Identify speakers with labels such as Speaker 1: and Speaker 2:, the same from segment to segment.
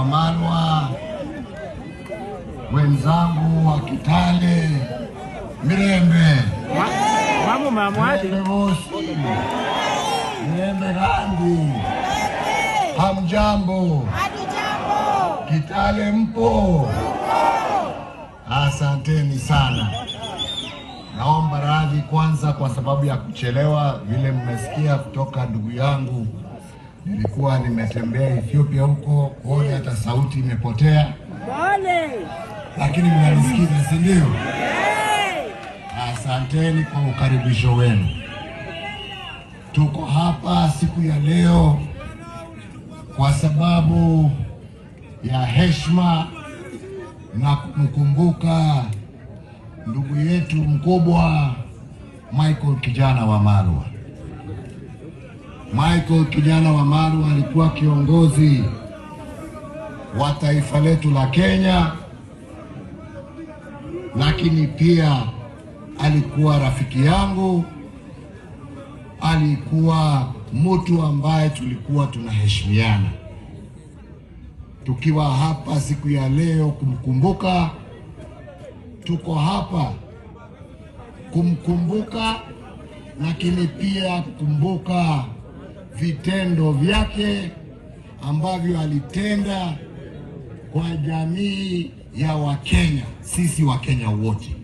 Speaker 1: Wamalwa, wenzangu wa Kitale, Mirembe, Mirembe Moshi, Mirembe Randi, hamjambo? Kitale mpo? Asanteni sana. Naomba radhi kwanza kwa sababu ya kuchelewa. Vile mmesikia kutoka ndugu yangu, nilikuwa nimetembea Ethiopia huko, kuona hata sauti imepotea. Lakini mnanisikiza, si ndio? Asanteni kwa ukaribisho wenu. Tuko hapa siku ya leo kwa sababu ya heshima na kumkumbuka ndugu yetu mkubwa Michael Kijana Wamalwa. Michael Kijana Wamalwa alikuwa kiongozi wa taifa letu la Kenya, lakini pia alikuwa rafiki yangu, alikuwa mtu ambaye tulikuwa tunaheshimiana. Tukiwa hapa siku ya leo kumkumbuka, tuko hapa kumkumbuka, lakini pia kukumbuka vitendo vyake ambavyo alitenda kwa jamii ya Wakenya, sisi Wakenya wote.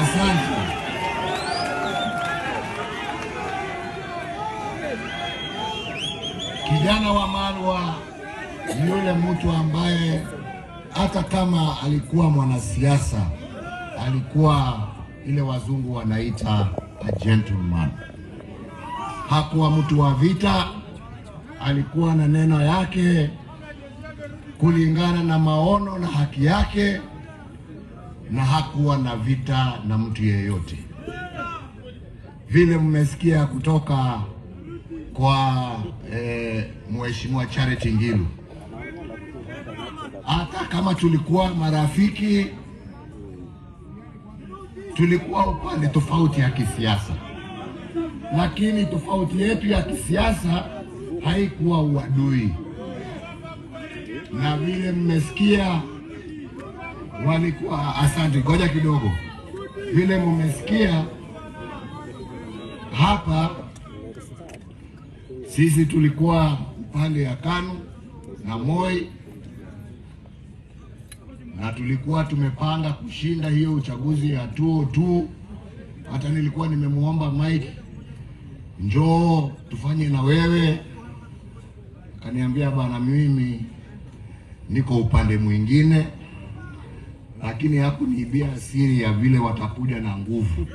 Speaker 1: Asante. Kijana Wamalwa ni yule mtu ambaye hata kama alikuwa mwanasiasa, alikuwa ile wazungu wanaita a gentleman. Hakuwa mtu wa vita, alikuwa na neno yake kulingana na maono na haki yake, na hakuwa na vita na mtu yeyote. Vile mmesikia kutoka kwa Mheshimiwa Charity Ngilu, hata kama tulikuwa marafiki, tulikuwa upande tofauti ya kisiasa, lakini tofauti yetu ya kisiasa haikuwa uadui. Na vile mmesikia walikuwa, asante, ngoja kidogo. Vile mmesikia hapa, sisi tulikuwa upande ya KANU na Moi, na tulikuwa tumepanga kushinda hiyo uchaguzi ya 2002. Hata nilikuwa nimemuomba Mike, njoo tufanye na wewe. Akaniambia bana, mimi niko upande mwingine, lakini hakuniibia siri ya vile watakuja na nguvu.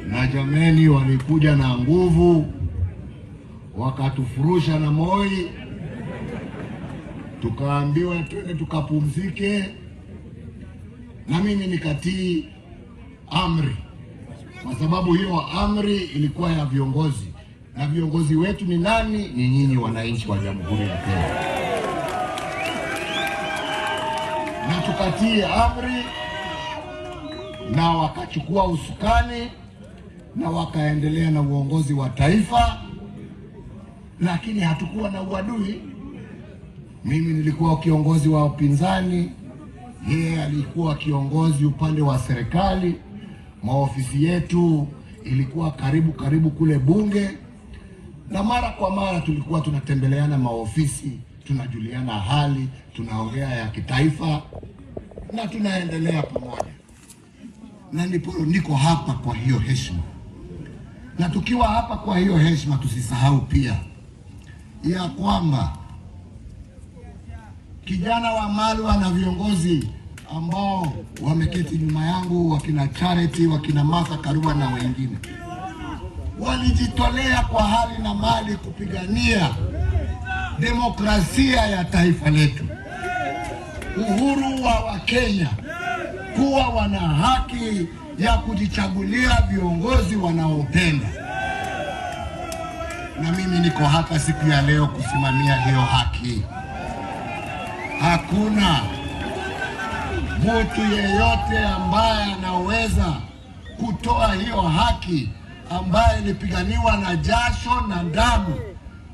Speaker 1: Na jameni, walikuja na nguvu, wakatufurusha na Moi, tukaambiwa twende tukapumzike, na mimi nikatii amri, kwa sababu hiyo amri ilikuwa ya viongozi, na viongozi wetu ni nani? Ni nyinyi wananchi wa Jamhuri ya Kenya. Na tukatii amri, na wakachukua usukani na wakaendelea na uongozi wa taifa, lakini hatukuwa na uadui. Mimi nilikuwa kiongozi wa upinzani, yeye alikuwa kiongozi upande wa serikali. Maofisi yetu ilikuwa karibu kule bunge, na mara kwa mara tulikuwa tunatembeleana maofisi, tunajuliana hali, tunaongea ya kitaifa, na tunaendelea pamoja. Na niko hapa kwa hiyo heshima. Na tukiwa hapa kwa hiyo heshima, tusisahau pia ya kwamba Kijana Wamalwa na viongozi ambao wameketi nyuma yangu, wakina Charity, wakina Martha Karua na wengine, walijitolea kwa hali na mali kupigania demokrasia ya taifa letu, uhuru wa Wakenya, kuwa wana haki ya kujichagulia viongozi wanaopenda. Na mimi niko hapa siku ya leo kusimamia hiyo haki. Hakuna mtu yeyote ambaye anaweza kutoa hiyo haki ambayo ilipiganiwa na jasho na damu,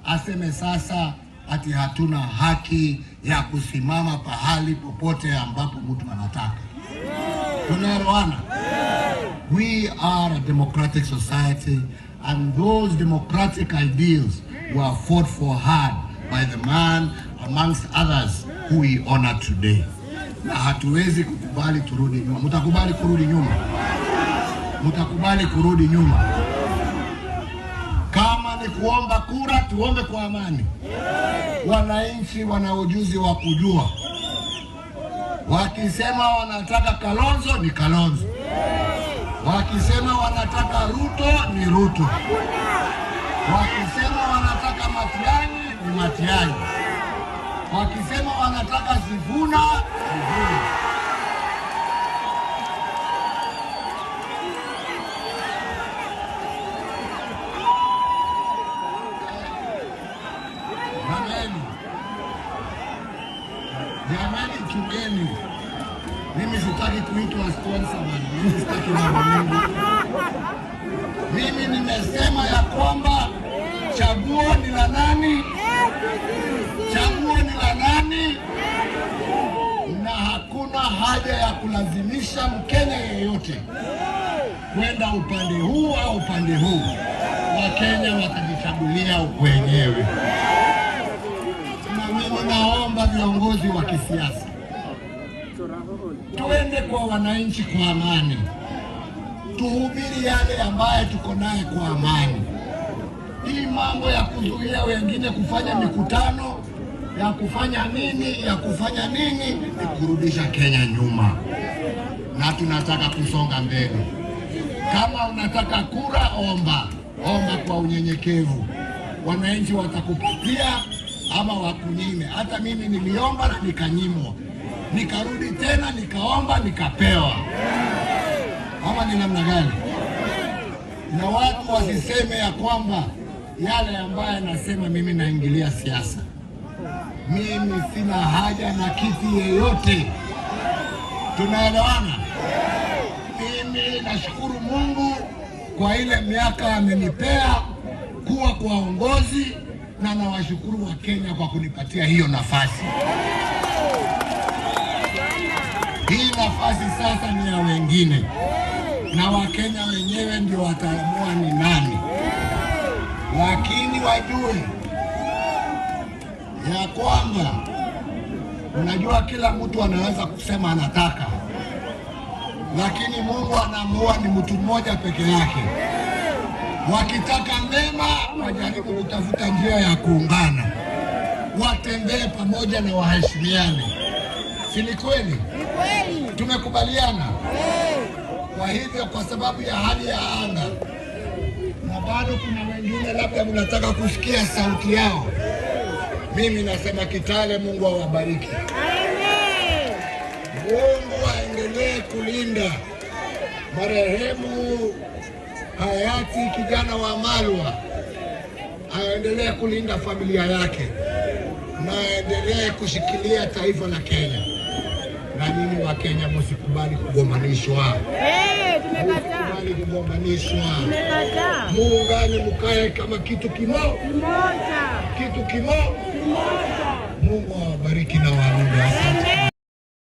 Speaker 1: aseme sasa ati hatuna haki ya kusimama pahali popote ambapo mtu anataka. Tunaelewana? We are a democratic society, and those democratic ideals were fought for hard by the man amongst others who we honor today. Na hatuwezi kukubali turudi nyuma. Mtakubali kurudi nyuma? Mtakubali kurudi nyuma? Kama ni kuomba kura, tuombe kwa amani. Wananchi wana ujuzi wa kujua. Wakisema wanataka Kalonzo ni Kalonzo. Wakisema wanataka Ruto ni Ruto. Wakisema wanataka Matiang'i ni Matiang'i. Wakisema wanataka Sifuna, Sifuna. Jamani, chungeni. Mimi sitaki kuitwa sponsor bwana. Mimi sitaki mambo mengi. Mimi nimesema ya kwamba chaguo ni la nani? Chaguo ni la nani? Na hakuna haja ya kulazimisha Mkenya yeyote kwenda upande huu au upande huu. Wakenya watajichagulia wenyewe. Na mimi naomba viongozi wa kisiasa tuende kwa wananchi kwa amani, tuhubiri yale ambaye tuko naye kwa amani. Hii mambo ya kuzuia wengine kufanya mikutano, ya kufanya nini ni kurudisha Kenya nyuma, na tunataka kusonga mbele. Kama unataka kura, omba kwa unyenyekevu. Wananchi watakupatia ama wakunyime. Hata mimi niliomba na nikanyimwa, nikarudi tena nikaomba nikapewa. Ama ni namna gani? Na watu wasiseme ya kwamba yale ambaye nasema mimi naingilia siasa. Mimi sina haja na kiti yeyote. Tunaelewana? Mimi nashukuru Mungu kwa ile miaka amenipea kuwa kwa uongozi, na nawashukuru wa Kenya kwa kunipatia hiyo nafasi. Hii nafasi sasa ni ya wengine, na Wakenya wenyewe ndio wataamua ni nani. Lakini wajue ya kwamba unajua kila mtu anaweza kusema anataka, lakini Mungu anaamua ni mtu mmoja peke yake. Wakitaka mema, wajaribu kutafuta njia ya kuungana, watembee pamoja na waheshimiane. Si ni kweli? Tumekubaliana. Kwa hivyo, kwa sababu ya hali ya anga, na bado kuna wengine labda mnataka kusikia sauti yao, mimi nasema Kitale, Mungu awabariki. Mungu aendelee kulinda marehemu hayati kijana wa Malwa, aendelee kulinda familia yake, na aendelee kushikilia taifa la Kenya. Na nini wa Kenya, msikubali kugombanishwa. Tumekataa. Msikubali kugombanishwa. Tumekataa. Muungane, mkae kama kitu kimoja. Kitu kimoja. Mungu awabariki na walinde.